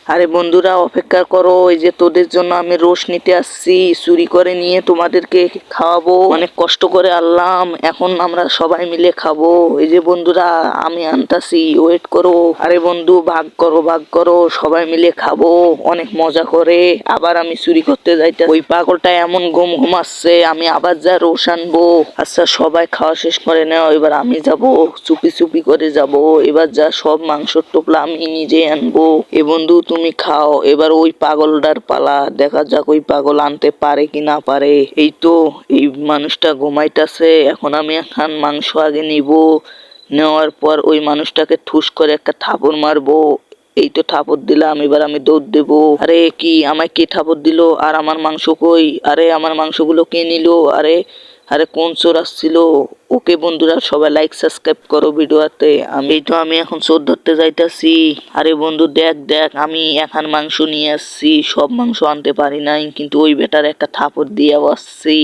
আরে বন্ধুরা অপেক্ষা করো, এই যে তোদের জন্য আমি রোশ নিতে আসছি, চুরি করে নিয়ে তোমাদেরকে খাওয়াবো। অনেক কষ্ট করে আনলাম, এখন আমরা সবাই মিলে খাবো। এই যে বন্ধুরা আমি আনতাছি, ওয়েট করো। আরে বন্ধু ভাগ করো ভাগ করো, সবাই মিলে খাবো অনেক মজা করে। আবার আমি চুরি করতে যাইতে, ওই পাগলটা এমন ঘুমাচ্ছে, আমি আবার যা রোশ আনবো। আচ্ছা সবাই খাওয়া শেষ করে নাও, এবার আমি যাব, চুপি চুপি করে যাব। এবার যা সব মাংসের টোপলা আমি নিজে আনবো। এ বন্ধু তুমি খাও, এবার ওই পাগলটার পালা, দেখা যাক ওই পাগল আনতে পারে কি না পারে। এই তো এই মানুষটা ঘুমাইতেছে, এখন আমি এখন মাংস আগে নিব। নেওয়ার পর ওই মানুষটাকে ঠুস করে একটা থাপড় মারবো। এই তো থাপড় দিলাম, এবার আমি দৌড় দেবো। আরে কি আমায় কে থাপড় দিল? আর আমার মাংস কই? আরে আমার মাংসগুলো কে নিল? আরে আরে কোন চোর আসছিল? ওকে বন্ধুরা সবাই লাইক সাবস্ক্রাইব করো ভিডিওতে। আমি এখন চোর ধরতে যাইতাছি। আরে বন্ধু দেখ দেখ, আমি এখন মাংস নিয়ে আসছি, সব মাংস আনতে পারি নাই, কিন্তু ওই বেটার একটা থাপড় দিয়ে আসছি।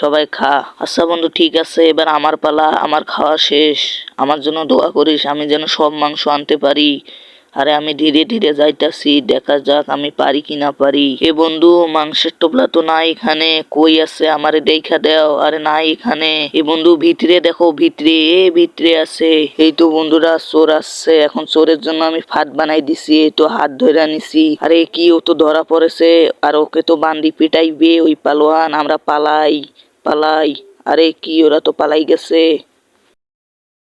সবাই খা। আচ্ছা বন্ধু ঠিক আছে, এবার আমার পালা, আমার খাওয়া শেষ। আমার জন্য দোয়া করিস, আমি যেন সব মাংস আনতে পারি। আরে আমি ধীরে ধীরে যাইতাছি, দেখা যাক আমি পারি কি না পারি। এ বন্ধু মাংসের টোপলা তো নাই এখানে, কই আছে? আমারে দেখা দাও। আরে নাই এখানে। এ বন্ধু ভিতরে দেখো, ভিতরে ভিতরে আছে। এই তো বন্ধুরা চোর আসছে, এখন চোরের জন্য আমি ফাঁদ বানাই দিছি, এই তো হাত ধরে নিছি। আরে কি ও তো ধরা পড়েছে, আর ওকে তো বান্দি পিটাইবে ওই পালোয়ান। আমরা পালাই পালাই। আরে কি ওরা তো পালাই গেছে।